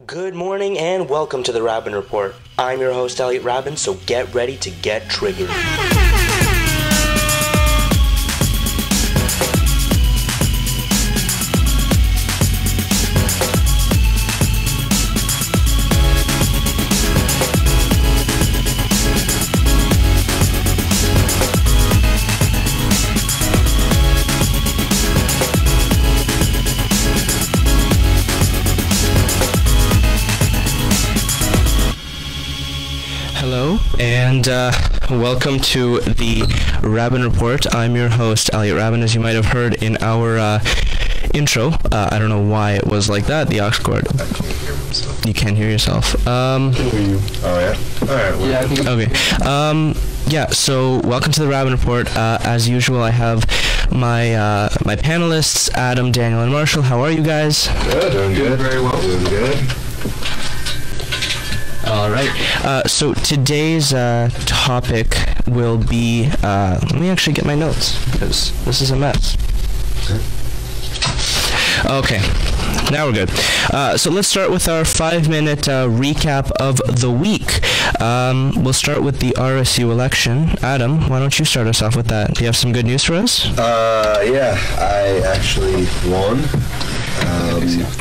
Good morning and welcome to the Raben Report. I'm your host, Elliot Raben, so get ready to get triggered. Hello, and welcome to the Raben Report. I'm your host, Elliot Raben, as you might have heard in our intro. I don't know why it was like that, the aux cord. I can't hear myself. You can't hear yourself. Can hear you. Oh, yeah? Alright. Yeah, I think Okay. So welcome to the Raben Report. As usual, I have my my panelists, Adam, Daniel, and Marshall. How are you guys? Good. Doing good. Very well. Doing good. All right. So today's topic will be. Let me actually get my notes because this is a mess. Okay. Now we're good. So let's start with our 5-minute recap of the week. We'll start with the RSU election. Adam, why don't you start us off with that? Do you have some good news for us? Yeah. I actually won.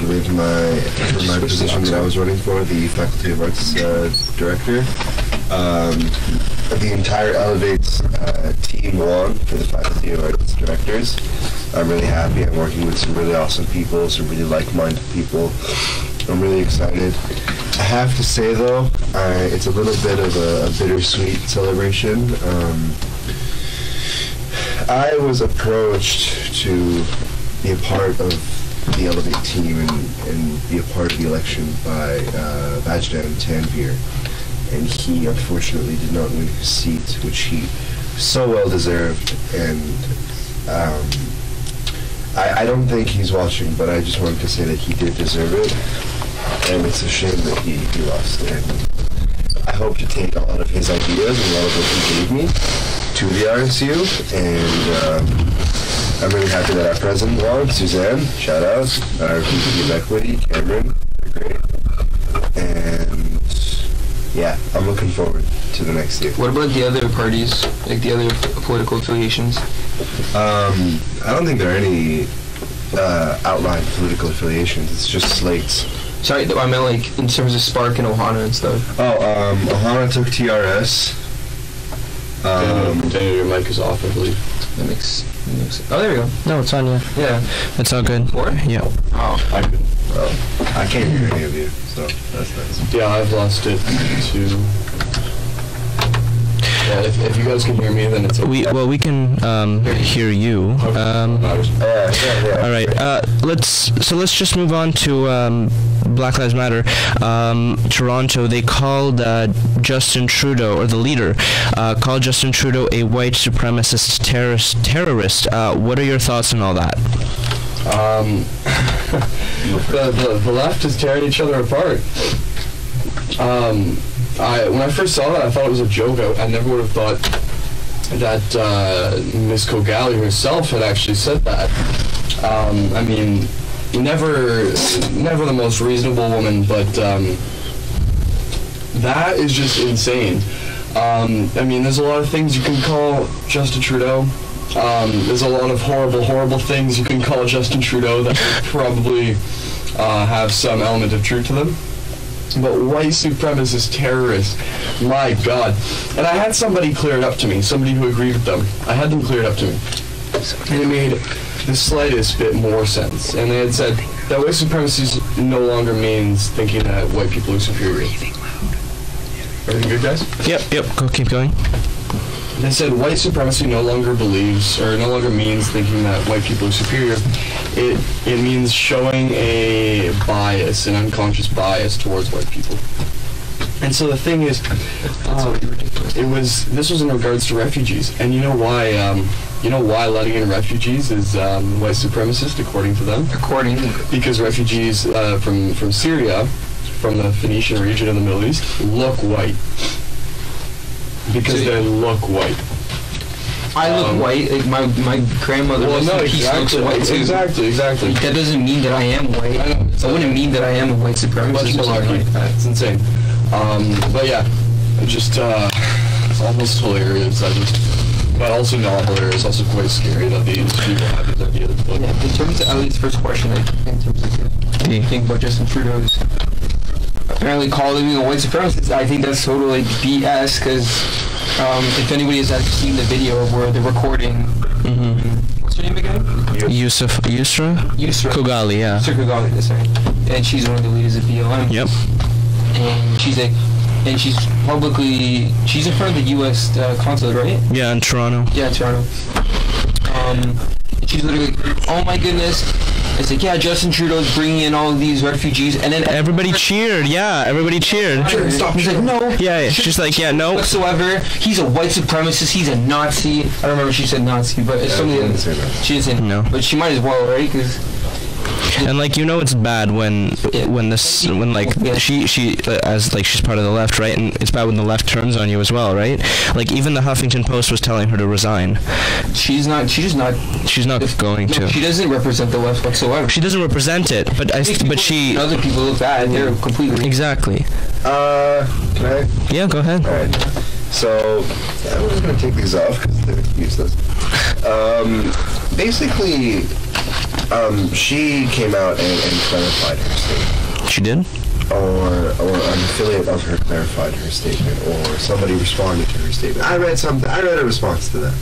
With my position that I was running for, the Faculty of Arts Director. The entire Elevate's team won for the Faculty of Arts Directors. I'm really happy. I'm working with some really awesome people, some really like-minded people. I'm really excited. I have to say, though, it's a little bit of a bittersweet celebration. I was approached to be a part of the Elevate team and be a part of the election by Bajdan Tanvir, and he unfortunately did not win his seat, which he so well deserved. And I don't think he's watching, but I just wanted to say that he did deserve it, and it's a shame that he lost. And I hope to take a lot of his ideas and a lot of what he gave me to the RSU, and I'm really happy that our president won, Suzanne, shout out, our VP of Equity, Cameron, they're great, and yeah, I'm looking forward to the next year. What about the other parties, like the other political affiliations? I don't think there are any outlined political affiliations, it's just slates. Sorry, I meant like in terms of Spark and Ohana and stuff. Oh, Ohana took TRS. Daniel, your mic is off, I believe. That makes oh, there we go. No, it's on you. Yeah. It's all good. More? Yeah. Oh. I couldn't. I can't hear any of you, so that's nice. Yeah, I've lost it too. Yeah, if you guys can hear me, then it's okay. We can hear you. All right. Let's just move on to Black Lives Matter. Toronto, they called Justin Trudeau, or the leader, called Justin Trudeau a white supremacist terrorist. What are your thoughts on all that? The left is tearing each other apart. When I first saw that, I thought it was a joke. I never would have thought that Ms. Kogali herself had actually said that. I mean, never the most reasonable woman, but that is just insane. I mean, there's a lot of things you can call Justin Trudeau. There's a lot of horrible things you can call Justin Trudeau that probably have some element of truth to them. But white supremacist terrorists, my God. And I had somebody clear it up to me, somebody who agreed with them. I had them clear it up to me. And it made the slightest bit more sense. And they had said that white supremacy no longer means thinking that white people are superior. Everything good, guys? Yep. Keep going. They said white supremacy no longer means thinking that white people are superior. It means showing a bias, an unconscious bias towards white people. And so the thing is, this was in regards to refugees, and you know why letting in refugees is white supremacist, according to them. Because refugees from Syria, from the Phoenician region of the Middle East, look white. Because they look white. I look white. Like my grandmother looks white too. Exactly. That doesn't mean that I am white. I know. That wouldn't mean that I am a white supremacist. It's insane. But yeah, just it's almost hilarious. But also not hilarious. Also quite scary that these people have these ideas. But yeah, in terms of Elliott's first question, in terms of the thing about Justin Trudeau's apparently calling me a white supremacist, I think that's totally BS. Because if anybody has actually seen the video of where they're recording, what's her name again? Yusra Kogali, yeah. Yusra Kogali, that's right. And she's one of the leaders of BLM. Yep. And she's in front of the U.S. consulate, right? Yeah, in Toronto. Yeah, Toronto. She's literally, oh my goodness. It's like, yeah, Justin Trudeau's bringing in all of these refugees, and then everybody cheered. Yeah, everybody cheered. Stop. He's like, no. Yeah. She's like, yeah, no. Whatsoever. He's a white supremacist. He's a Nazi. I don't remember if she said Nazi, but it's something. She didn't say no. But she might as well, right? Because. And like it's bad when she as like she's part of the left, right? And it's bad when the left turns on you as well, right? Like even the Huffington Post was telling her to resign. She's not going to. She doesn't represent the left whatsoever. She doesn't represent it, but she. Other people look bad. They're completely. Exactly. Can I? Yeah, go ahead. All right. So I'm just gonna take these off because they're useless. Basically. She came out and clarified her statement. She did? Or an affiliate of her clarified her statement, or somebody responded to her statement. I read a response to that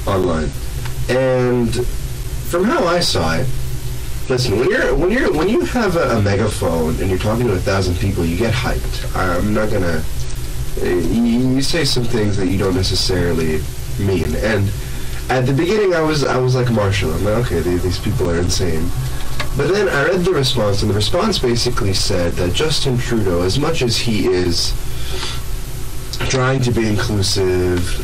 online, and from how I saw it, listen, when you have a megaphone and you're talking to 1,000 people, you get hyped. I'm not gonna. You say some things that you don't necessarily mean, and. At the beginning, I was like Marshall. I'm like, okay, these people are insane. But then I read the response, and the response basically said that Justin Trudeau, as much as he is trying to be inclusive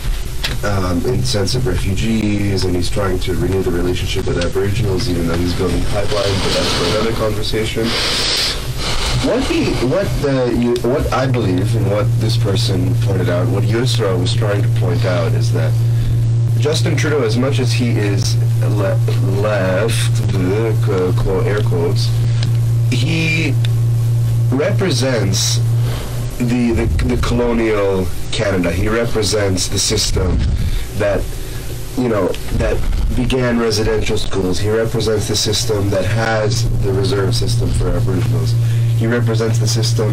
in the sense of refugees, and he's trying to renew the relationship with Aboriginals, even though he's building pipelines, but that's for another conversation. What I believe, and what this person pointed out, what Yusra was trying to point out, is that Justin Trudeau, as much as he is left, air quotes, he represents the colonial Canada. He represents the system that began residential schools. He represents the system that has the reserve system for Aboriginals. He represents the system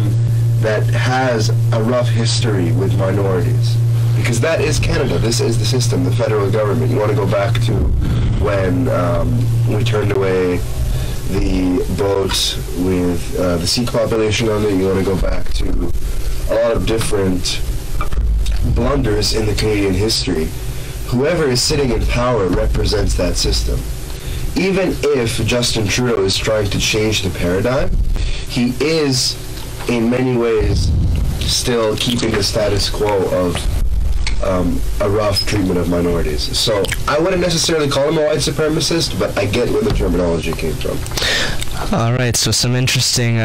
that has a rough history with minorities. Because that is Canada. This is the system, the federal government. You want to go back to when we turned away the boat with the Sikh population on it. You want to go back to a lot of different blunders in the Canadian history. Whoever is sitting in power represents that system. Even if Justin Trudeau is trying to change the paradigm, he is, in many ways, still keeping the status quo of a rough treatment of minorities. So I wouldn't necessarily call him a white supremacist, but I get where the terminology came from. All right, so some interesting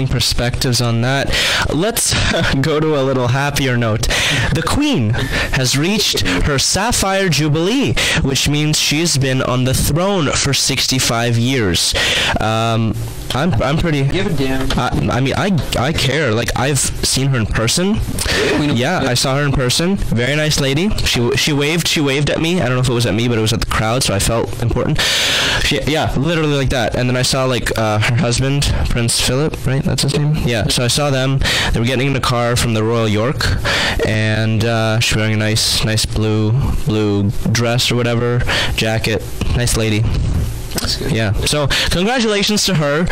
perspectives on that. Let's go to a little happier note. The Queen has reached her Sapphire Jubilee, which means she's been on the throne for 65 years. I'm pretty. Give a damn. I care. Like I've seen her in person. Yeah, I saw her in person. Very nice lady. She waved at me. I don't know if it was at me, but it was at the crowd, so I felt important. Yeah, literally like that. And then I saw her husband, Prince Philip, right? That's his name. Yeah. So I saw them. They were getting in a car from the Royal York, and she's wearing a nice blue dress or whatever, jacket. Nice lady. That's good. Yeah. So congratulations to her.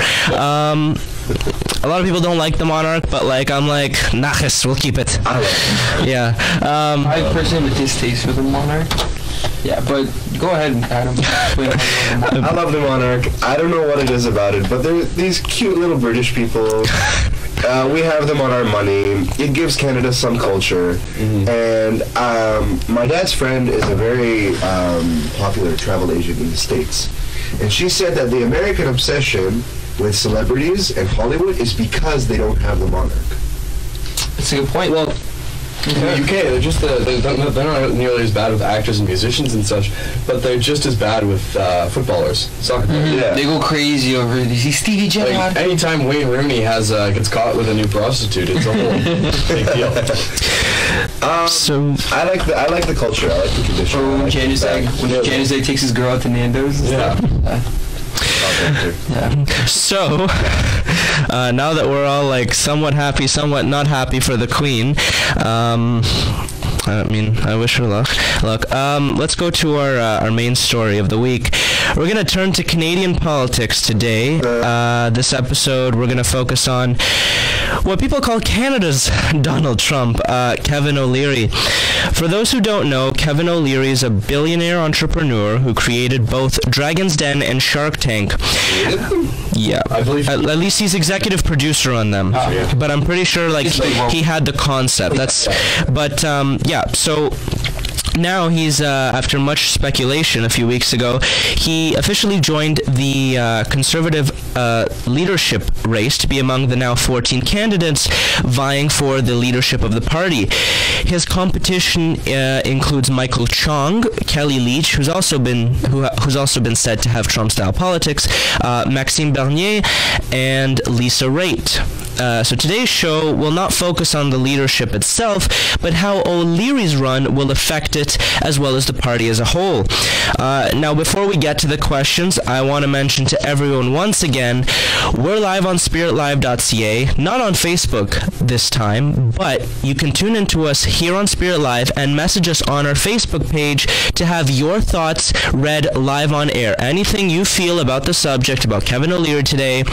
A lot of people don't like the monarch, but I'm like, nachas, we'll keep it. I love it. Yeah. I personally have a distaste for the monarch. Yeah, but go ahead, Adam. I love the monarch. I don't know what it is about it, but they're these cute little British people. We have them on our money. It gives Canada some culture. Mm-hmm. And my dad's friend is a very popular travel agent in the States. And she said that the American obsession with celebrities and Hollywood is because they don't have the monarch. That's a good point. Well, In the UK, they're not nearly as bad with actors and musicians and such, but they're just as bad with footballers, soccer players. Yeah. They go crazy over it. You see Stevie Gerrard? Like, anytime Wayne Rooney gets caught with a new prostitute, it's a whole big deal. So I like the culture. I like the tradition. Or when Januzaj takes his girl out to Nando's. Yeah. So, now that we're all like somewhat happy, somewhat not happy for the Queen, I mean, I wish her luck. Let's go to our main story of the week. We're going to turn to Canadian politics today. This episode, we're going to focus on what people call Canada's Donald Trump, Kevin O'Leary. For those who don't know, Kevin O'Leary is a billionaire entrepreneur who created both Dragon's Den and Shark Tank. Yeah, I believe at least he's executive producer on them. But I'm pretty sure like he had the concept. So now he's, after much speculation a few weeks ago, he officially joined the Conservative leadership race to be among the now 14 candidates vying for the leadership of the party. His competition includes Michael Chong, Kelly Leach, who's also been said to have Trump-style politics, Maxime Bernier, and Lisa Raitt. So today's show will not focus on the leadership itself, but how O'Leary's run will affect it, as well as the party as a whole. Now, before we get to the questions, I want to mention to everyone once again, we're live on spiritlive.ca, not on Facebook this time, but you can tune into us here on Spirit Live and message us on our Facebook page to have your thoughts read live on air. Anything you feel about the subject, about Kevin O'Leary today,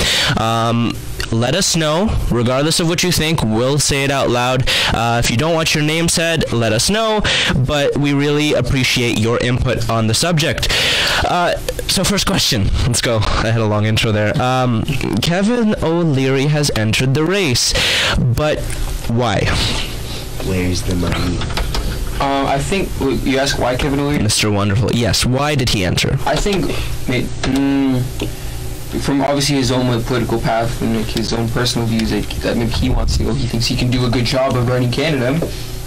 let us know. Regardless of what you think, we'll say it out loud. If you don't want your name said, let us know, but we really appreciate your input on the subject. So first question. Let's go. I had a long intro there. Kevin O'Leary has entered the race, but why? Where's the money? I think you ask why Kevin O'Leary? Mr. Wonderful. Yes, why did he enter? I think from obviously his own political path and his own personal views that maybe he wants to go. He thinks he can do a good job of running Canada.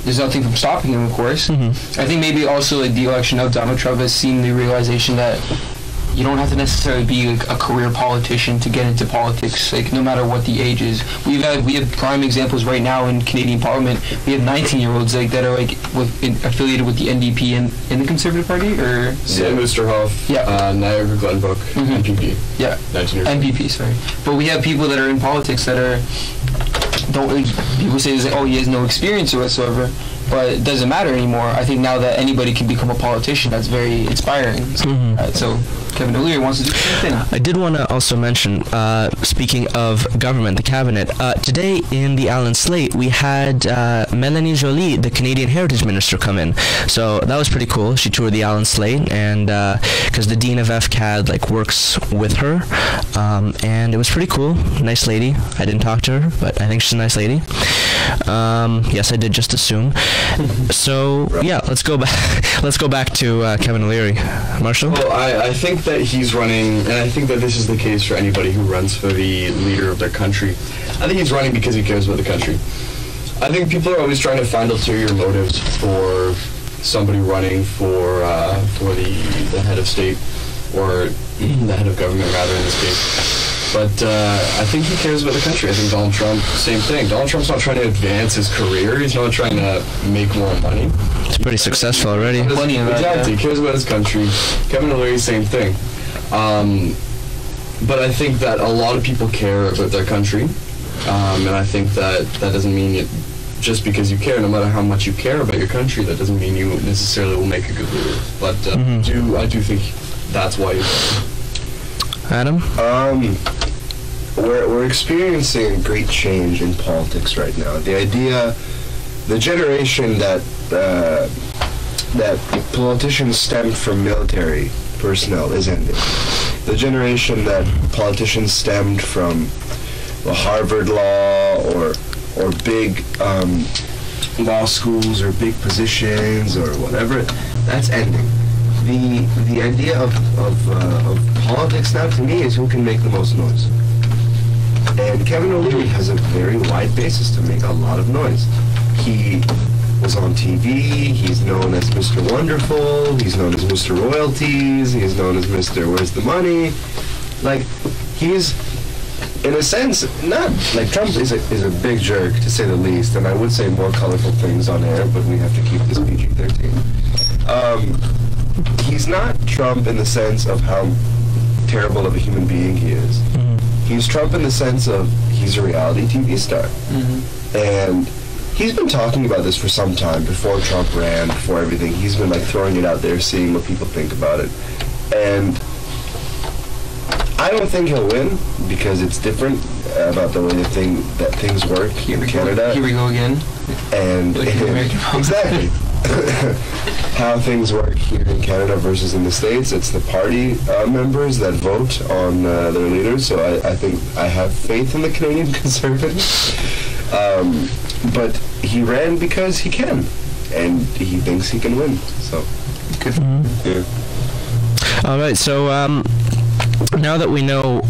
There's nothing from stopping him, of course. I think maybe also the election of Donald Trump has seen the realization that you don't have to necessarily be a career politician to get into politics, like no matter what the age is. We have prime examples right now in Canadian Parliament. We have 19-year-olds that are affiliated with the NDP and in the Conservative Party, or Sam Oosterhoff, Niagara Glenbrook, NPP. Yeah, 19 years NPP, sorry. But we have people that are in politics that people say he has no experience whatsoever. But it doesn't matter anymore. I think now that anybody can become a politician, that's very inspiring. So Kevin O'Leary wants to do the same thing. I did want to also mention, speaking of government, the cabinet, today in the Allen Slate, we had Melanie Joly, the Canadian Heritage Minister, come in. So that was pretty cool. She toured the Allen Slate, and because the Dean of FCAD works with her, and it was pretty cool. Nice lady. I didn't talk to her, but I think she's a nice lady. Yes, I did just assume. So yeah, let's go back to Kevin O'Leary. Marshall? Well, I think that he's running, and I think that this is the case for anybody who runs for the leader of their country. I think he's running because he cares about the country. I think people are always trying to find ulterior motives for somebody running for the head of state, or the head of government rather in this case. But I think he cares about the country. I think Donald Trump, same thing. Donald Trump's not trying to advance his career. He's not trying to make more money. He's pretty successful already. Exactly. He cares about his country. Kevin O'Leary, same thing. But I think that a lot of people care about their country. And I think that doesn't mean just because you care, no matter how much you care about your country, that doesn't mean you necessarily will make a good leader. But I do think that's why he's Adam? We're experiencing a great change in politics right now. The generation that politicians stemmed from military personnel is ending. The generation that politicians stemmed from Harvard Law or big law schools or big positions or whatever, that's ending. The idea of politics now, to me, is who can make the most noise. And Kevin O'Leary has a very wide basis to make a lot of noise. is on TV. He's known as Mr. Wonderful. He's known as Mr. Royalties. He's known as Mr. Where's the Money? Like, he's, in a sense, not, like, Trump is a big jerk, to say the least, and I would say more colorful things on air, but we have to keep this PG-13. He's not Trump in the sense of how terrible of a human being he is. He's Trump in the sense of he's a reality TV star. And he's been talking about this for some time, before Trump ran, before everything. He's been, like, throwing it out there, seeing what people think about it. And I don't think he'll win, because it's different about the way that things work here in Canada. Here we go again. And exactly. How things work here in Canada versus in the States. It's the party members that vote on their leaders, so I think I have faith in the Canadian Conservatives. But he ran because he can, and he thinks he can win. So, good. Yeah. All right, so now that we know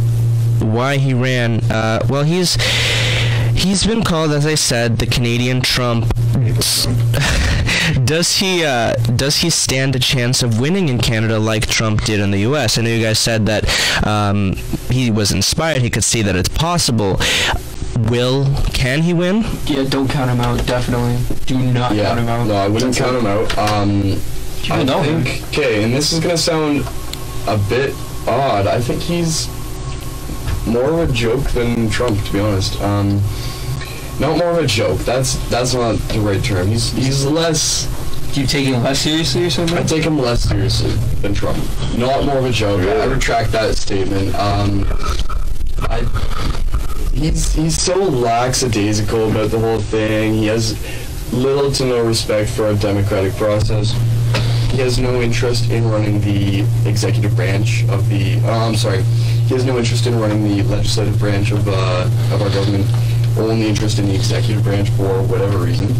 why he ran, well, he's been called, as I said, the Canadian Trump. Does he stand a chance of winning in Canada like Trump did in the U.S.? I know you guys said that he was inspired. He could see that it's possible. Can he win? Yeah, don't count him out. Definitely, do not count him out. No, I wouldn't count him out. People know him. Okay, and this is gonna sound a bit odd. I think he's more of a joke than Trump, to be honest. Not more of a joke. That's not the right term. He's less. Do you take him less seriously or something? I take him less seriously than Trump. Not more of a joke. I retract that statement. He's so lackadaisical about the whole thing. He has little to no respect for our democratic process. He has no interest in running the executive branch of the. He has no interest in running the legislative branch of our government. Only interest in the executive branch for whatever reason.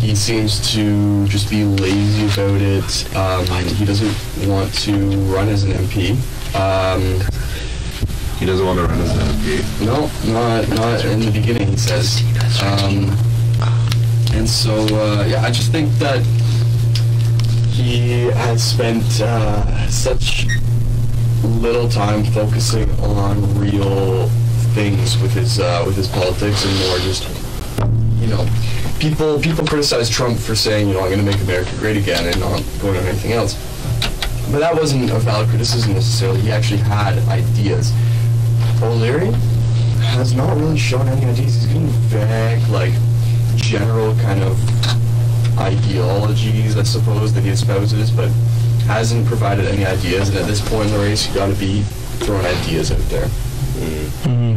He seems to just be lazy about it. He doesn't want to run as an MP. He doesn't want to run as an MP. No, not in the beginning, he says. And so, I just think that he has spent such little time focusing on real things with his politics, and more just, people criticize Trump for saying, I'm going to make America great again and not going on anything else. But that wasn't a valid criticism necessarily. He actually had ideas. O'Leary has not really shown any ideas. He's getting vague, general kind of ideologies, I suppose, that he espouses, but hasn't provided any ideas. And at this point in the race, you got to be throwing ideas out there.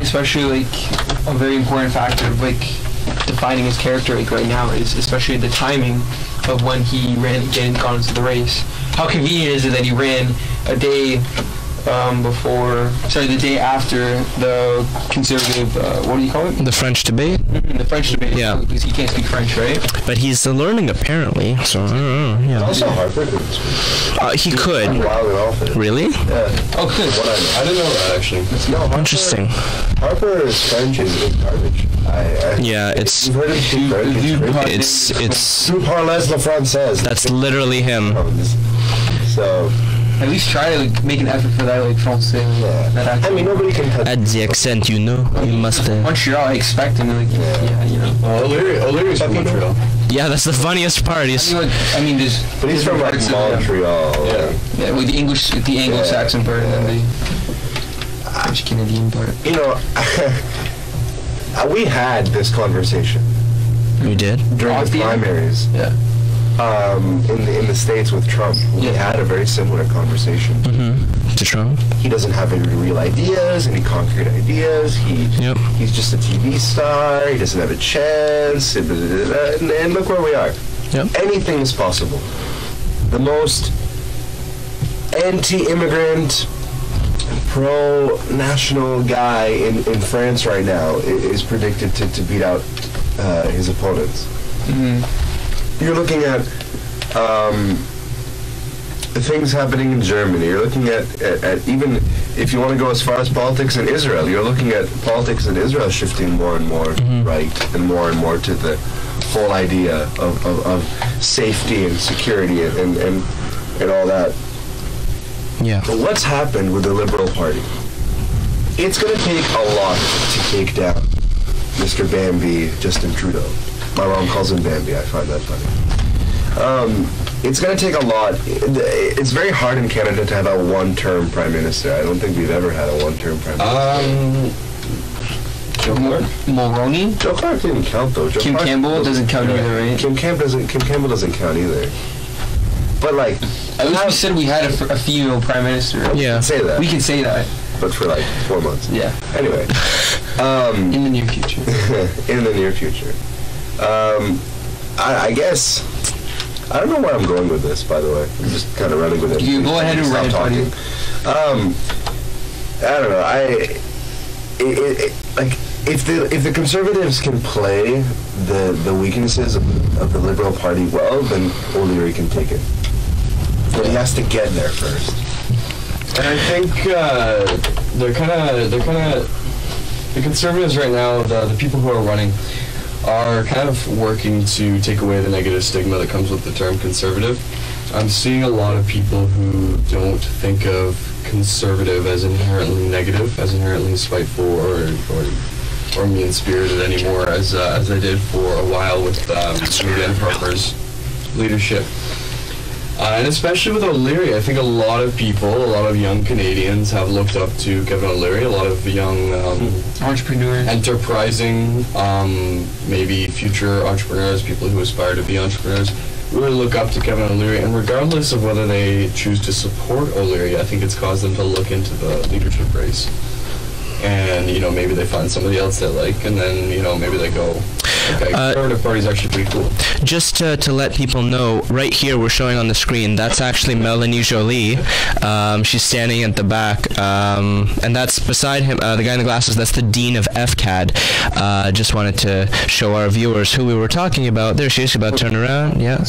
Especially a very important factor of defining his character right now is especially the timing of when he ran and got into the race. How convenient is it that he ran a day the day after the conservative, what do you call it? The French debate? The French debate. Yeah. Because he can't speak French, right? But he's learning, apparently, so I don't know. Yeah. Also, Harper could speak. He could. While in office. Really? Yeah. Oh, good. I didn't know that, actually. No, Harper, Interesting. Harper's French is garbage. Yeah, it's... You've heard him speak French? It's... Two parlez le française. That's literally him. So... At least try to make an effort for that, français. Yeah. That accent. I mean, nobody can touch Add the accent, you must... Montreal, I expect him O'Leary's from Montreal. Yeah, that's the funniest part. there's... But he's from Montreal. Yeah, with the Anglo-Saxon part and then the French-Canadian part. We had this conversation. We did? During the primaries. Yeah. In the States with Trump, we had a very similar conversation. To Trump? He doesn't have any real ideas, any concrete ideas. He's just a TV star. He doesn't have a chance. And look where we are. Yep. Anything is possible. The most anti-immigrant, pro-national guy in France right now is predicted to beat out his opponents. You're looking at things happening in Germany. You're looking at even if you want to go as far as politics in Israel, you're looking at politics in Israel shifting more and more right and more to the whole idea of safety and security and all that. Yeah. But what's happened with the Liberal Party? It's going to take a lot to take down Mr. Bambi, Justin Trudeau. My mom calls him Bambi. I find that funny. It's going to take a lot. It's very hard in Canada to have a one-term prime minister. I don't think we've ever had a one-term prime minister. Joe Clark? Mulroney? Joe Clark didn't count though. Kim Campbell doesn't count either, right? Kim Campbell doesn't count either. But like, at least we said we had a female prime minister. Yeah. Say that. We can say that. But for like 4 months. Yeah. Anyway. In the near future. In the near future. I guess. I don't know where I'm going with this, by the way. I'm just kind of running with it. You go ahead and write talking. I don't know. If the Conservatives can play the weaknesses of the Liberal Party well, then O'Leary can take it. But he has to get there first. And I think they're kind of the Conservatives right now. The people who are running are kind of working to take away the negative stigma that comes with the term conservative. I'm seeing a lot of people who don't think of conservative as inherently negative, as inherently spiteful or mean-spirited anymore, as I did for a while with Dan Harper's leadership. And especially with O'Leary, I think a lot of people, a lot of young Canadians have looked up to Kevin O'Leary, a lot of young entrepreneurs, enterprising, maybe future entrepreneurs, people who aspire to be entrepreneurs, really look up to Kevin O'Leary, and regardless of whether they choose to support O'Leary, I think it's caused them to look into the leadership race. And, maybe they find somebody else they like, and then, maybe they go, okay, Conservative Party's actually pretty cool. Just to let people know, right here we're showing on the screen, that's actually Melanie Jolie. She's standing at the back, and that's beside him, the guy in the glasses, that's the Dean of FCAD. Just wanted to show our viewers who we were talking about. There she is, about to turn around. Yeah.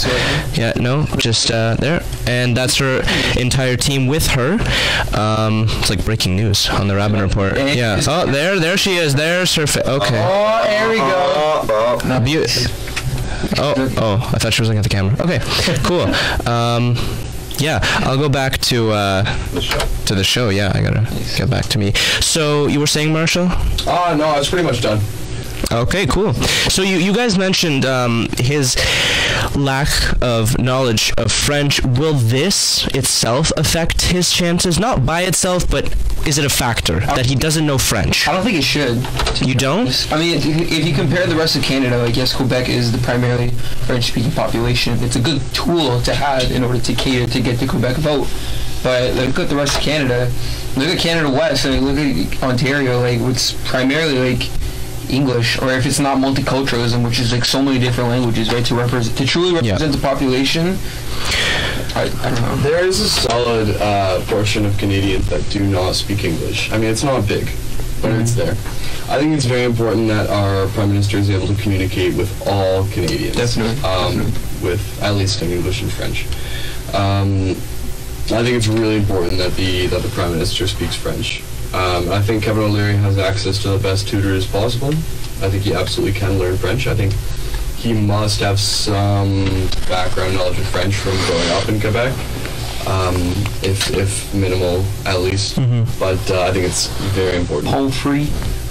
Yeah, no, just there. And that's her entire team with her. It's like breaking news on the Raben Report. Yeah. Oh, there she is. There's her okay. Oh, there we go. Oh, I thought she was looking at the camera. Okay, cool. Yeah, I'll go back to the show. Yeah, I gotta get back to me. So you were saying, Marshall? No, I was pretty much done. Okay, cool. So you guys mentioned his lack of knowledge of French. Will this itself affect his chances? Not by itself, but is it a factor that he doesn't know French? I don't think it should. You don't? I mean, if you compare the rest of Canada, I guess Quebec is the primarily French-speaking population. It's a good tool to have in order to cater to get the Quebec vote. But look at the rest of Canada. Look at Canada West, and look at Ontario. Like, it's primarily like English, or if it's not multiculturalism, which is like so many different languages, right? To truly represent the population. I don't know. There is a solid portion of Canadians that do not speak English. I mean, it's not big, but it's there. I think it's very important that our Prime Minister is able to communicate with all Canadians. Definitely. With at least in English and French. I think it's really important that the Prime Minister speaks French. I think Kevin O'Leary has access to the best tutors possible. I think he absolutely can learn French. I think he must have some background knowledge of French from growing up in Quebec, if minimal at least. But I think it's very important.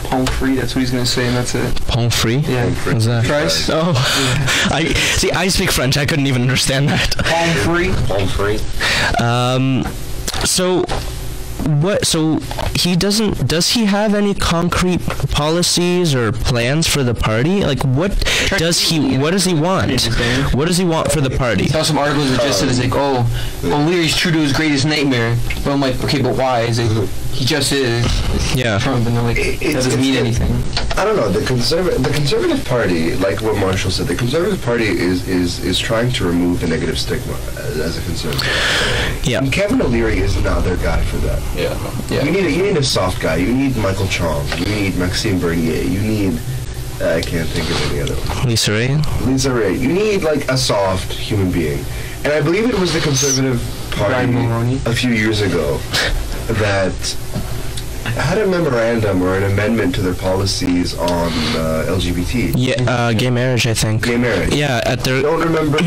Pomfrey, that's what he's going to say, and that's it. Pomfrey? Yeah. What's that? Price? Oh. Yeah. I speak French. I couldn't even understand that. Pomfrey. So does he have any concrete policies or plans for the party? Like, what does he want? What does he want for the party? I saw some articles that just said, it's like, O'Leary's Trudeau's greatest nightmare. But I'm like, okay, but why? Is it, he just is. Yeah. Trump, and they're like, it doesn't mean anything. I don't know. The Conservative Party, like what Marshall said, the Conservative Party is trying to remove the negative stigma as a Conservative. Yeah. And Kevin O'Leary is not their guy for that. Yeah. You need a soft guy. You need Michael Chong. You need Maxime Bernier. You need I can't think of any other one. Lisa Ray. You need like a soft human being. And I believe it was the Conservative Party a few years ago that had a memorandum or an amendment to their policies on LGBT. Yeah, gay marriage, I think. Gay marriage. Yeah, at their. I don't remember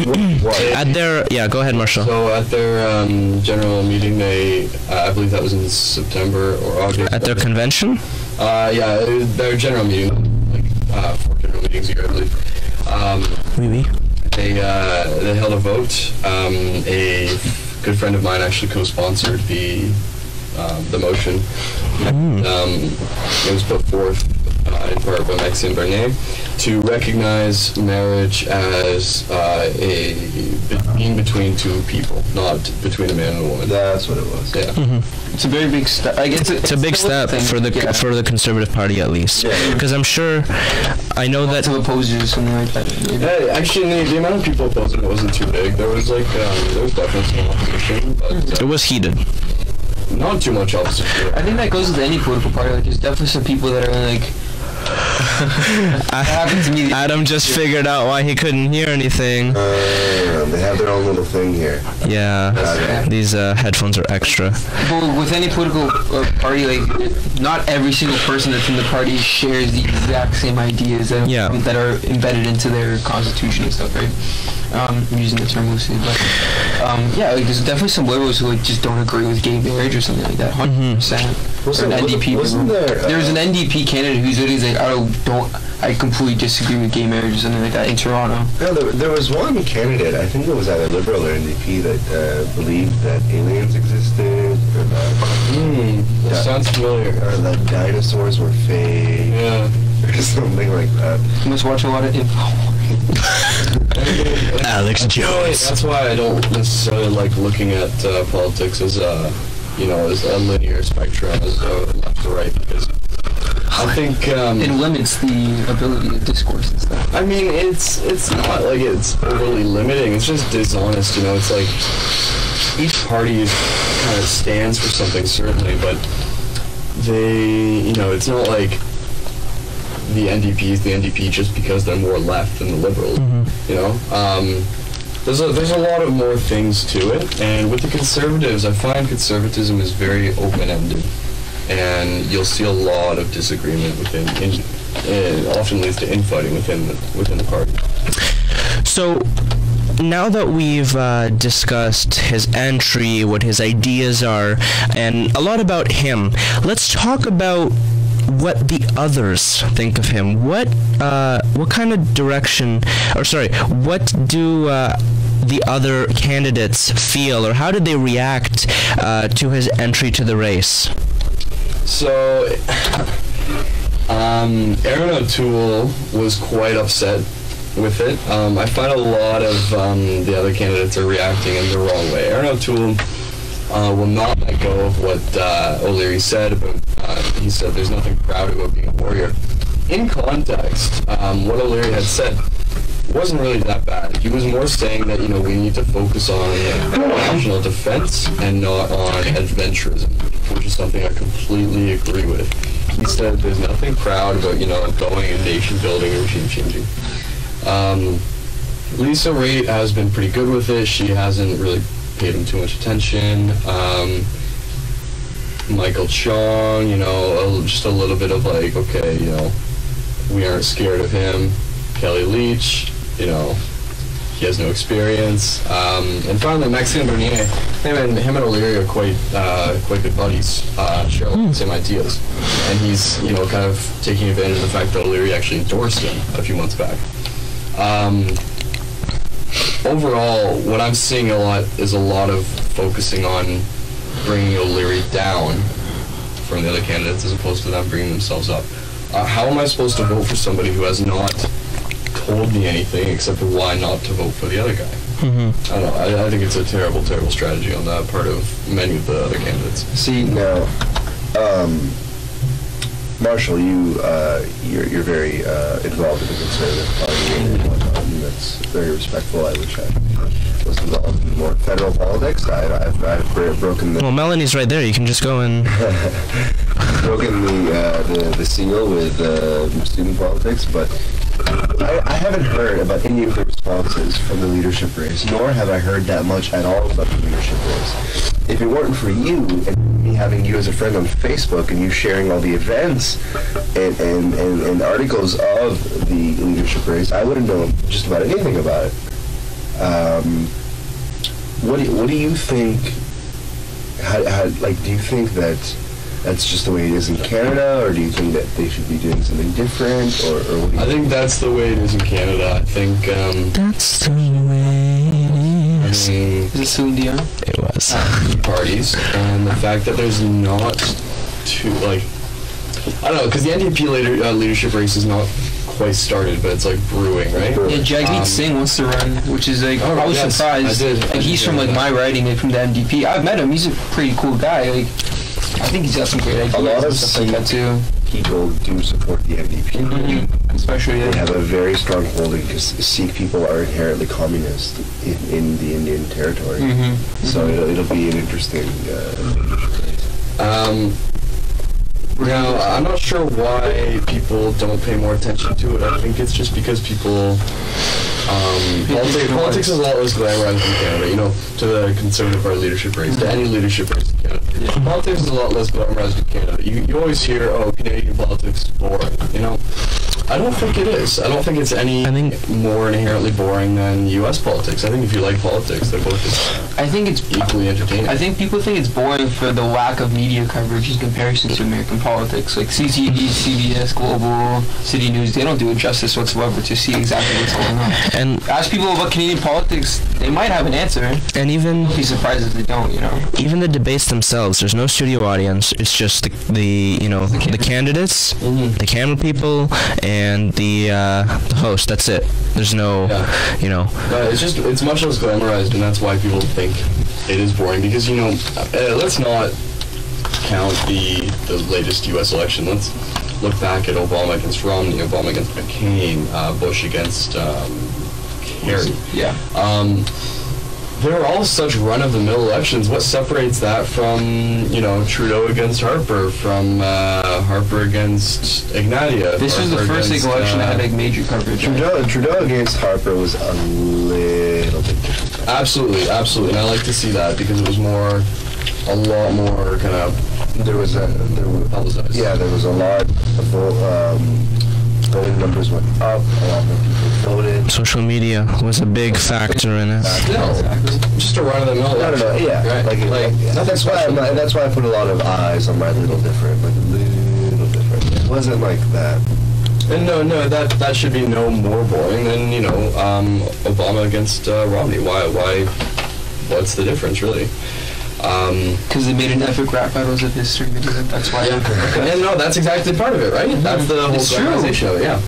what. At their. Yeah, go ahead, Marshall. So at their general meeting, they, I believe that was in September or August. At their convention? Yeah, their general meeting, like 4 general meetings a year, I believe. Oui. They held a vote. A good friend of mine actually co-sponsored the motion. It was put forth in part by Maxime Bernier to recognize marriage as being between two people, not between a man and a woman. That's what it was. Yeah. It's a very big step. It's a big step for the Conservative Party, at least. Because I'm sure, I know that. To oppose you or something like that. Yeah, actually, the amount of people opposing it wasn't too big. There was definitely some opposition, but It was heated. not too much opposition. I think that goes with any political party. Like, there's definitely some people that are like. That happened to me. Adam just figured out why he couldn't hear anything. They have their own little thing here. Yeah, these headphones are extra. But with any political party, like, not every single person that's in the party shares the exact same ideas that are embedded into their constitution and stuff, right? I'm using the term loosely, but yeah, like, there's definitely some liberals who like just don't agree with gay marriage or something like that. 100%. There's an NDP candidate who's literally like, I completely disagree with gay marriage or something like that in Toronto. No, there was one candidate, I think it was either Liberal or NDP, that believed that aliens existed, or That sounds familiar. or that dinosaurs were fake, Yeah. or something like that. You must watch a lot of Alex Jones. That's why I don't necessarily like looking at politics as a linear spectrum, as left to right, because I think it limits the ability to discourse and stuff. I mean, it's not like it's overly limiting. It's just dishonest, It's like each party kind of stands for something, certainly, but they, it's not like the NDP is the NDP just because they're more left than the Liberals, There's a lot of more things to it, and with the Conservatives, I find conservatism is very open-ended, and you'll see a lot of disagreement within. It often leads to infighting within the party. So, now that we've discussed his entry, what his ideas are, and a lot about him, let's talk about what the others think of him. What kind of direction, what do the other candidates feel, or how did they react to his entry to the race? So, Aaron O'Toole was quite upset with it. I find a lot of the other candidates are reacting in the wrong way. Aaron O'Toole will not let go of what O'Leary said about, he said there's nothing proud about being a warrior. In context, what O'Leary had said wasn't really that bad. He was more saying that, we need to focus on national defense and not on adventurism, which is something I completely agree with. He said there's nothing proud about, going and nation building or regime changing. Lisa Raitt has been pretty good with it. She hasn't really paid him too much attention. Michael Chong, just a little bit of like, okay, we aren't scared of him. Kelly Leach, he has no experience. And finally, Maxime Bernier, him and O'Leary are quite good buddies, share the same ideas. And he's, kind of taking advantage of the fact that O'Leary actually endorsed him a few months back. Overall, what I'm seeing a lot is a lot of focusing on bringing O'Leary down from the other candidates as opposed to them bringing themselves up. How am I supposed to vote for somebody who has not told me anything except why not to vote for the other guy? I don't know. I think it's a terrible, terrible strategy on the part of many of the other candidates. See, now, Marshall, you're very involved in the Conservative Party and whatnot, and that's very respectful. I wish I was involved in more federal politics. I've broken the... Well, Melanie's right there. You can just go and... broken the seal with student politics, but I haven't heard about any of the responses from the leadership race, nor have I heard that much at all about the leadership race. If it weren't for you and me having you as a friend on Facebook and you sharing all the events and articles of the leadership race, I wouldn't know just about anything about it. What do you think? Do you think that that's just the way it is in Canada, or do you think that they should be doing something different, or what do you think? I think that's the way it is in Canada. I think that's the way it is. Is it Celine Dion? It was. Parties, and the fact that there's not too, like, I don't know, because the NDP leadership race is not quite started, but it's like brewing, right? Yeah, Jagmeet Singh wants to run, which is like, I was surprised. Like, he's from like my riding, like from the NDP. I've met him. He's a pretty cool guy. Like, I think he's got some great ideas. A lot of stuff like that too. People do support the NDP. Mm-hmm. Especially, they have a very strong holding because Sikh people are inherently communist in the Indian territory. Mm-hmm. So it'll be an interesting. Now, I'm not sure why people don't pay more attention to it. I think it's just because people. Politics is a lot less glamorized in Canada, you know, to the Conservative Party leadership race, to any leadership race in Canada. Yeah. Politics is a lot less glamorized in Canada. You always hear, oh, Canadian politics is boring, you know. I don't think it is. I don't think it's any more inherently boring than U.S. politics. I think if you like politics, they're both just equally entertaining. I think people think it's boring for the lack of media coverage in comparison to American politics. Like CTV, CBS, Global, City News, they don't do it justice whatsoever to see exactly what's going on. And ask people about Canadian politics, they might have an answer. And even I'd be surprised if they don't, you know. Even the debates themselves, there's no studio audience. It's just the candidates, the camera people, and the host. That's it. There's no, it's much less glamorized, and that's why people think it is boring. Because let's not count the latest U.S. election. Let's look back at Obama against Romney, Obama against McCain, Bush against Kerry. Yeah. They're all such run-of-the-mill elections. What separates that from, Trudeau against Harper, from Harper against Ignatia? This was the first election that had major coverage. Trudeau against Harper was a little bit different. Absolutely. And I like to see that because it was a lot more kind of. There was publicized. Yeah, there was a lot of voting numbers went up. A lot more people voted. Social media was a big factor in it. Just a run-of-the-mill. I don't know. Yeah, that's why I put a lot of eyes on my little different. It wasn't like that. And no, that should be no more boring than Obama against Romney. Why? What's the difference, really? Because they made an epic rap battles of history video. That's why. Yeah, no, that's exactly part of it, right? Mm-hmm. That's the whole glamorization of it. Yeah.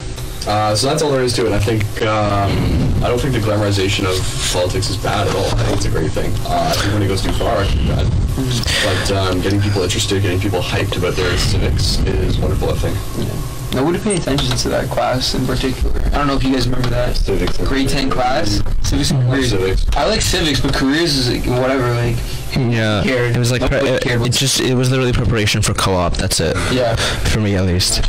So that's all there is to it. I think I don't think the glamorization of politics is bad at all. I think it's a great thing. I think when it goes too far, it can be bad. But getting people interested, getting people hyped about their civics is wonderful, I think. Yeah. I would have paid attention to that class in particular. I don't know if you guys remember that. Civics. Grade 10 class. Civics and careers. I like civics, but careers is like whatever. Like. Yeah. It was like it was literally preparation for co-op. That's it. Yeah. For me at least.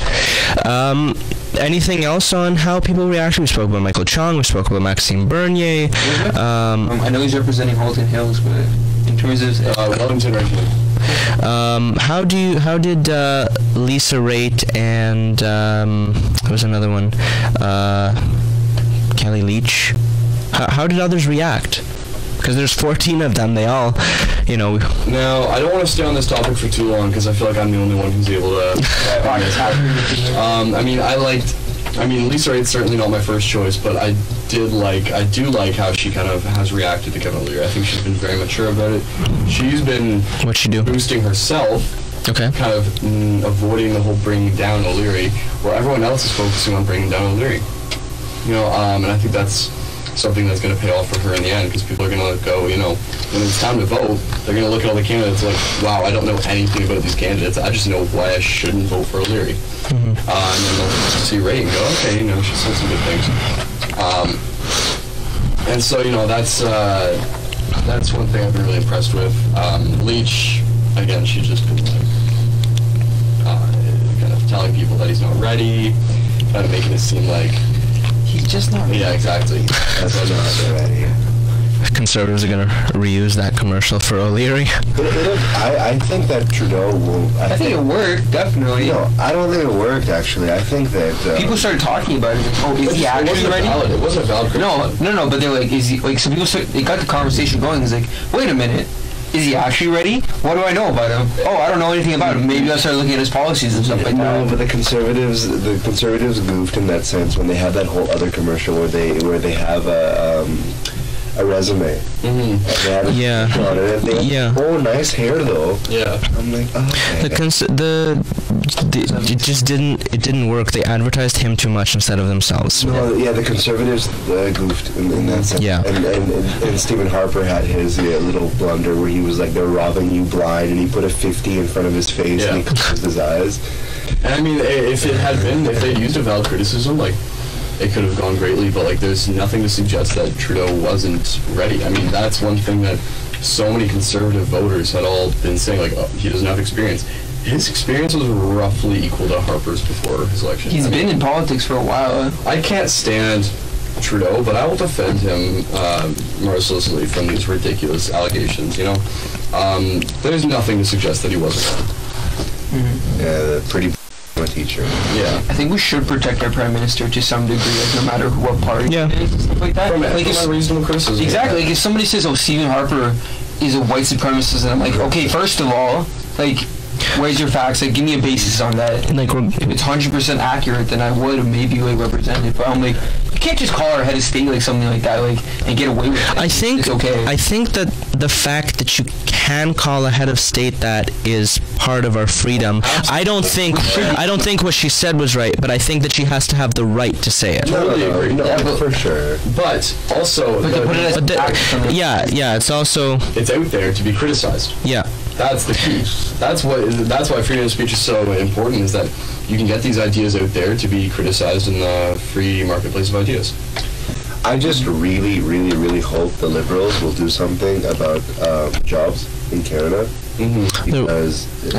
Anything else on how people react? We spoke about Michael Chong. We spoke about Maxime Bernier. I know he's representing Halton Hills, but in terms of Wellington Region. How did Lisa Raitt and there was another one, Kelly Leach. How did others react? Because there's 14 of them. They all, Now, I don't want to stay on this topic for too long because I feel like I'm the only one who's able to. Lisa Raitt's certainly not my first choice, but I do like how she kind of has reacted to Kevin O'Leary. I think she's been very mature about it. She's been what'd she do? Boosting herself. Okay. Kind of avoiding the whole bringing down O'Leary, where everyone else is focusing on bringing down O'Leary. And I think that's something that's going to pay off for her in the end, because people are going to go, when it's time to vote, they're going to look at all the candidates like, wow, I don't know anything about these candidates. I just know why I shouldn't vote for O'Leary. Mm-hmm. And then they'll see Raitt and go, okay, she said some good things. And so, that's one thing I've been really impressed with. Leach, again, she's just been kind of telling people that he's not ready, kind of making it seem like he's just not ready. Yeah, exactly. That's not ready. Conservatives are going to reuse that commercial for O'Leary. I think that Trudeau will. I think it worked, definitely. No, I don't think it worked, actually. I think that... people started talking about it. Oh, is he actually ready? It wasn't a valid No, but they're like, is he... Like, some people they got the conversation going. It's like, wait a minute. Is he actually ready? What do I know about him? Oh, I don't know anything about him. Maybe I'll start looking at his policies and stuff like that. No, but the conservatives goofed in that sense when they had that whole other commercial where they have a resume. Mm-hmm. Yeah. Yeah. Oh, nice hair though. Yeah. I'm like, oh, okay. It just didn't work. They advertised him too much instead of themselves. No, yeah, the conservatives goofed in that sense. Yeah. And Stephen Harper had his little blunder where he was like, they're robbing you blind, and he put a 50 in front of his face and he closed his eyes. And I mean, if they'd used a valid criticism, like, it could have gone greatly, but like there's nothing to suggest that Trudeau wasn't ready. I mean, that's one thing that so many conservative voters had all been saying, like, oh, he doesn't have experience. His experience was roughly equal to Harper's before his election. He's been in politics for a while. I can't stand Trudeau, but I will defend him mercilessly from these ridiculous allegations, you know? There's nothing to suggest that he wasn't ready. Mm-hmm. Yeah, pretty teacher. Yeah. I think we should protect our prime minister to some degree, like no matter what party it is and stuff like that. From like reasonable criticism. Exactly. Like if somebody says, "Oh, Stephen Harper is a white supremacist," and I'm like, okay, first of all, like, where's your facts? Like, give me a basis on that. Like, if it's 100% accurate, then I would maybe like represent it. But I'm like, you can't just call our head of state like something like that, like, and get away with it. I think it's okay. I think that the fact that you can call a head of state that is part of our freedom. I don't think what she said was right, but I think that she has to have the right to say it. Totally agree. No, for sure. But also, it's also it's out there to be criticized. Yeah. That's the key. That's why freedom of speech is so important, is that you can get these ideas out there to be criticized in the free marketplace of ideas. I just really, really, really hope the Liberals will do something about jobs in Canada. Mm-hmm. Because the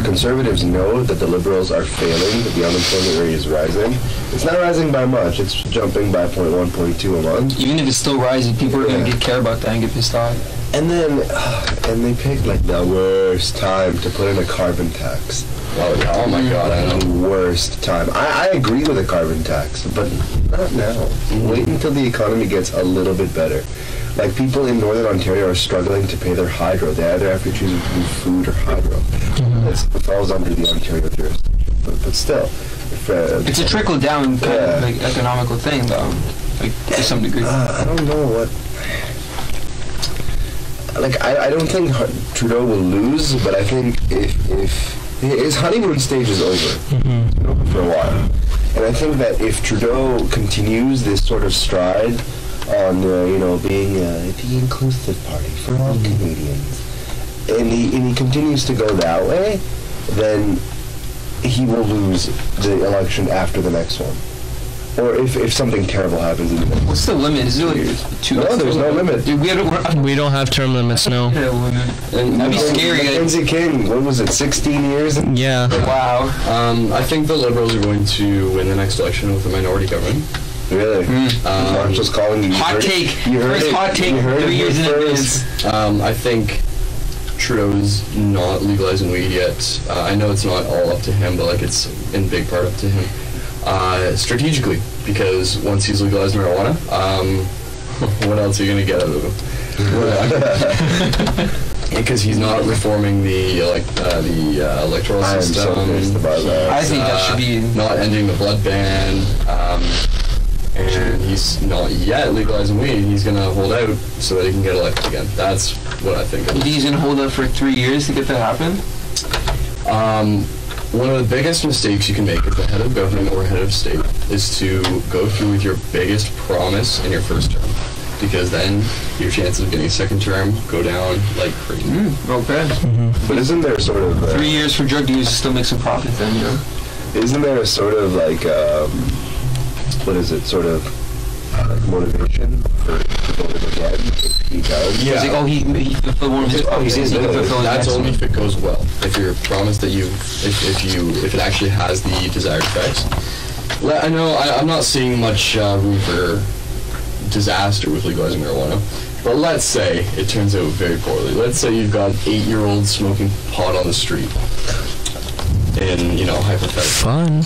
Conservatives know that the Liberals are failing, that the unemployment rate is rising. It's not rising by much. It's jumping by 0.1, 0.2 a month. Even if it's still rising, people are going to care about that and get pissed off. And then, they picked like the worst time to put in a carbon tax. Oh my God, I know. The worst time. I agree with a carbon tax, but not now. Mm-hmm. Wait until the economy gets a little bit better. Like, people in Northern Ontario are struggling to pay their hydro. They either have to choose between food or hydro. Mm-hmm. It falls under the Ontario jurisdiction. But still. It's a trickle-down kind of like economical thing, though, like, to some degree. I don't know what... Like, I don't think Trudeau will lose, but I think if his honeymoon stage is over for a while. And I think that if Trudeau continues this sort of stride on, being the inclusive party for all Canadians, and he continues to go that way, then he will lose the election after the next one. Or if something terrible happens in the next. What's the limit? Is it like 2? No, there's no limit. Dude, we don't have term limits, no. That'd be scary. Mackenzie King, what was it, 16 years? Yeah. Wow. I think the Liberals are going to win the next election with a minority government. Really? Marshall's calling you. Hot take. You heard it. Hot take. 3 years in advance. I think Trudeau's not legalizing weed yet. I know it's not all up to him, but like it's in big part up to him. Strategically, because once he's legalized marijuana, what else are you going to get out of him? Because he's not reforming the electoral system. I'm so pissed about that. I think that should be not ending the blood ban, and he's not yet legalizing weed. He's going to hold out so that he can get elected again. That's what I think. You think he's going to hold out for 3 years to get that happen? One of the biggest mistakes you can make as the head of government or head of state is to go through with your biggest promise in your first term, because then your chances of getting a second term go down like crazy. Okay. But isn't there sort of... 3 years for drug use to still make some profit then, you know? Isn't there a sort of like, like motivation for to vote again if he does? Yeah. It's like, he fulfilled one of his promises. That's only if it goes well. If you're promised that if it actually has the desired effects. I'm not seeing much room for disaster with legalizing marijuana. But let's say it turns out very poorly. Let's say you've got 8-year-olds smoking pot on the street. In, hypothetical. Fun.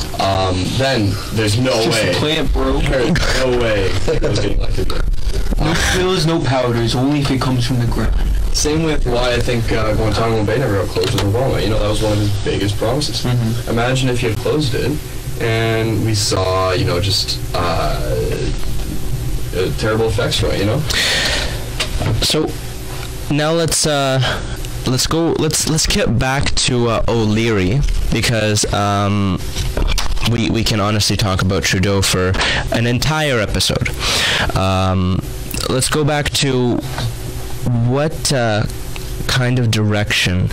Then there's no way. Just a plant, bro. There's no way Trudeau's getting elected. No pills, no powders, only if it comes from the ground. Same with why I think Guantanamo Bay never got closed with Obama. That was one of his biggest promises. Mm-hmm. Imagine if he had closed it, and we saw, just terrible effects from it. So now let's get back to O'Leary, because we can honestly talk about Trudeau for an entire episode. Let's go back to what kind of direction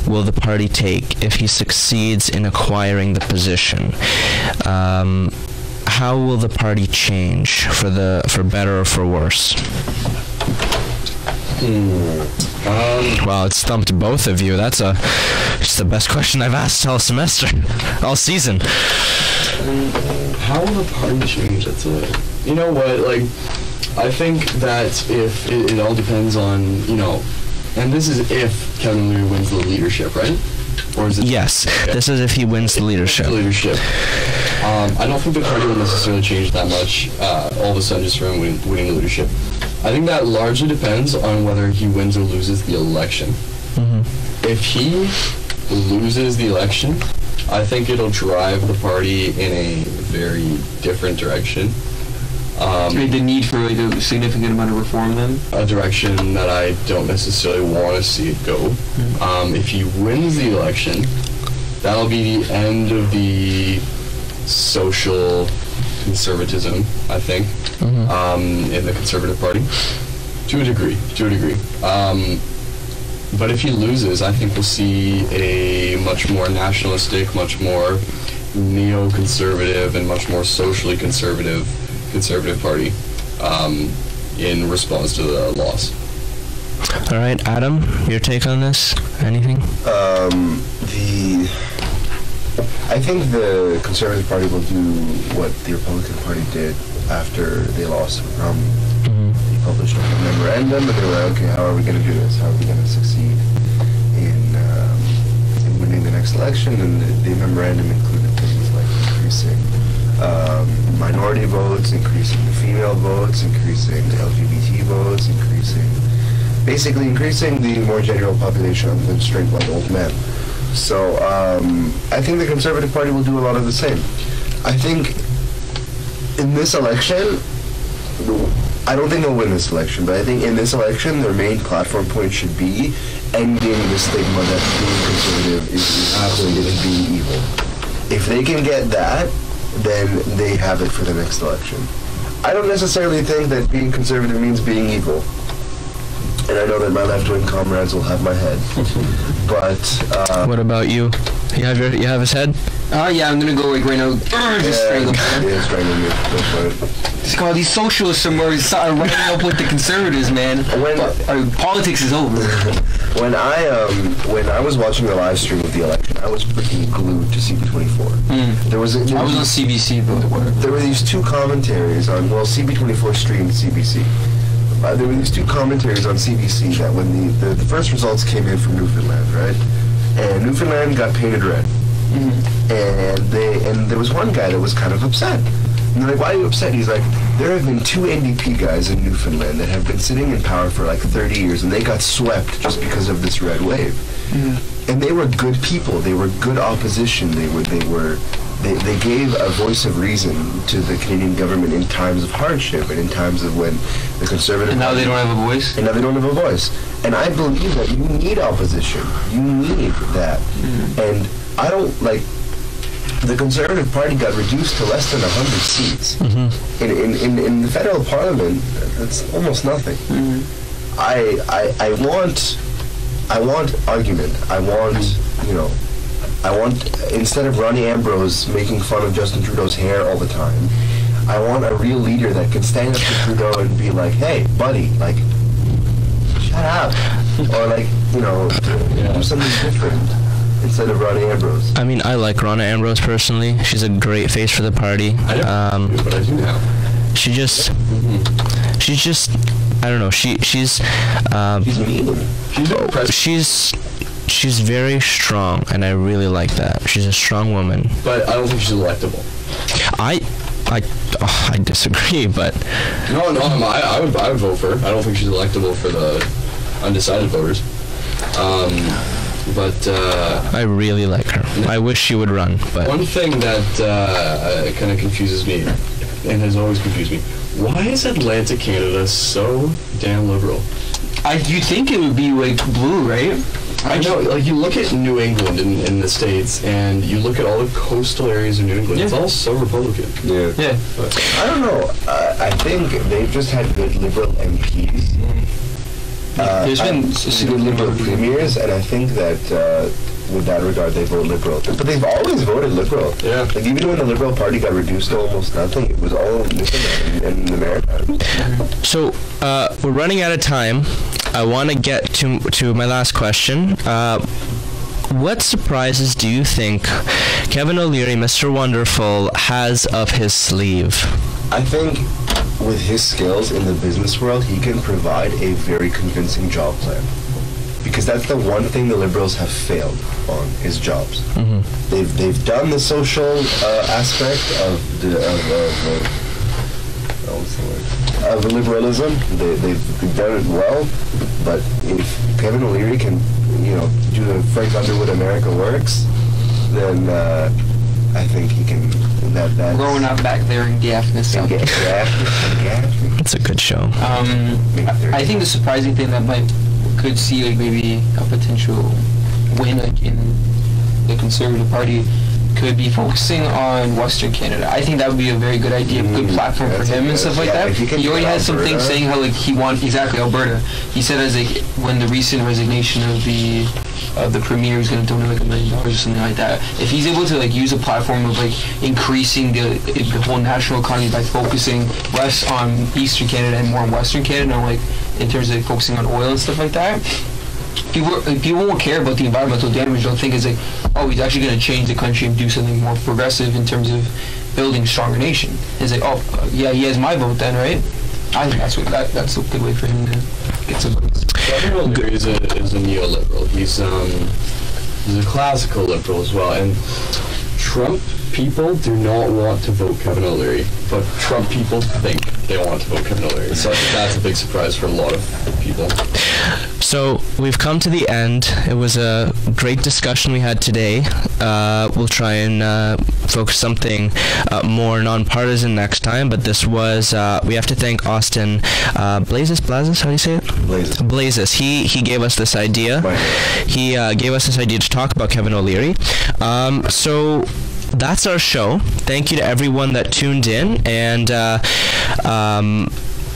will the party take if he succeeds in acquiring the position? How will the party change for better or for worse? Well, it stumped both of you. It's the best question I've asked all semester, all season. How will the party change? That's you know what? I think that if it all depends on and this is if Kevin O'Leary wins the leadership, right? Or is it? Yes, this is if he wins the leadership. I don't think the party will necessarily change that much. All of a sudden, just from winning the leadership. I think that largely depends on whether he wins or loses the election. Mm-hmm. If he loses the election, I think it'll drive the party in a very different direction. The need for a significant amount of reform, then? A direction that I don't necessarily want to see it go. Mm-hmm. If he wins the election, that'll be the end of the social conservatism, I think, in the Conservative Party, to a degree. But if he loses, I think we'll see a much more nationalistic, much more neoconservative, and much more socially conservative Party in response to the loss. All right, Adam, your take on this? Anything? I think the Conservative Party will do what the Republican Party did after they lost to Romney. They published a memorandum, and they were like, okay, how are we going to do this? How are we going to succeed in winning the next election? And the memorandum included things like increasing minority votes, increasing the female votes, increasing the LGBT votes, basically increasing the more general population other than straight white old men. So I think the Conservative Party will do a lot of the same. I think in this election, I don't think they'll win this election, but I think in this election, their main platform point should be ending the stigma that being conservative is absolutely being evil. If they can get that, then they have it for the next election. I don't necessarily think that being conservative means being evil. And I know that my left-wing comrades will have my head, but what about you? You have his head? Yeah, I'm gonna go right now. Just strangle him. Yeah, strangle you. That's right. Just call these socialists somewhere running up with the conservatives, man. Politics is over. When I was watching the live stream of the election, I was freaking glued to CB24. I was on CBC, but whatever. There were these two commentaries on CB24 streamed CBC. There were these two commentaries on CBC that when the first results came in from Newfoundland, right? And Newfoundland got painted red. And there was one guy that was kind of upset. And they're like, why are you upset? He's like, there have been two NDP guys in Newfoundland that have been sitting in power for like 30 years, and they got swept just because of this red wave. And they were good people. They were good opposition. They gave a voice of reason to the Canadian government in times of hardship and in times of when the Conservative... And now they don't have a voice? And now they don't have a voice. And I believe that you need opposition. You need that. And I don't, the Conservative Party got reduced to less than 100 seats. In the federal parliament, that's almost nothing. I want argument. I want, instead of Ronnie Ambrose making fun of Justin Trudeau's hair all the time, I want a real leader that can stand up to Trudeau and be like, hey, buddy, shut up. Or do something different instead of Ronnie Ambrose. I mean, I like Ronna Ambrose personally. She's a great face for the party. I don't, but I do now. She's just I don't know. She's mean. She's impressive. She's very strong, and I really like that. She's a strong woman. But I don't think she's electable. I disagree, but No, I would vote for her. I don't think she's electable for the undecided voters. But I really like her. I wish she would run, but one thing that kind of confuses me, and has always confused me, why is Atlantic Canada so damn liberal? You'd think it would be like blue, right? I know, like you look at New England in the States, and you look at all the coastal areas of New England, it's all so Republican. Yeah. Yeah. But I don't know. I think they've just had good liberal MPs. There's been good liberal premiers, and I think that with that regard, they vote liberal. But they've always voted liberal. Yeah. Like even when the Liberal Party got reduced to almost nothing, it was all Newfoundland and the Maritimes. so we're running out of time. I want to get to my last question. What surprises do you think Kevin O'Leary, Mr. Wonderful, has up his sleeve? I think with his skills in the business world, he can provide a very convincing job plan. Because that's the one thing the Liberals have failed on, is jobs. Mm-hmm. They've done the social aspect of of liberalism. They've done it well, but if Kevin O'Leary can, do the Frank Underwood America Works, then I think he can. That's growing up back there in Gaffney, South. It's a good show. I think the surprising thing that could see like maybe a potential win in the Conservative Party could be focusing on Western Canada. I think that would be a very good idea, a good platform for him and stuff like that. He already has some things saying how he wants exactly Alberta. He said as when the recent resignation of the premier was going to donate $1 million or something like that. If he's able to use a platform of increasing the whole national economy by focusing less on Eastern Canada and more on Western Canada, in terms of focusing on oil and stuff like that, people won't care about the environmental damage. They'll think it's he's actually going to change the country and do something more progressive in terms of building a stronger nation. It's he has my vote then, right? I think that's a good way for him to get some votes. Kevin O'Leary is a neoliberal. He's a classical liberal as well, and Trump people do not want to vote Kevin O'Leary, but Trump people think they want to vote Kevin O'Leary. So I think that's a big surprise for a lot of people. So we've come to the end. It was a great discussion we had today. We'll try and focus something more non-partisan next time, but this was, we have to thank Austin Blazes, how do you say it? Blazes. He gave us this idea. He gave us this idea to talk about Kevin O'Leary. So that's our show. Thank you to everyone that tuned in, and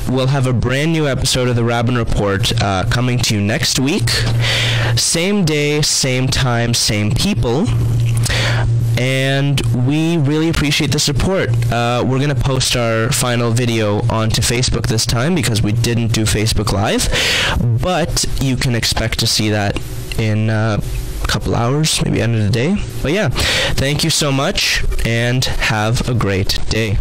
we'll have a brand new episode of the Raben Report coming to you next week. Same day, same time, same people. And we really appreciate the support. We're going to post our final video onto Facebook this time because we didn't do Facebook Live. But you can expect to see that in couple hours, maybe end of the day. But yeah, thank you so much and have a great day.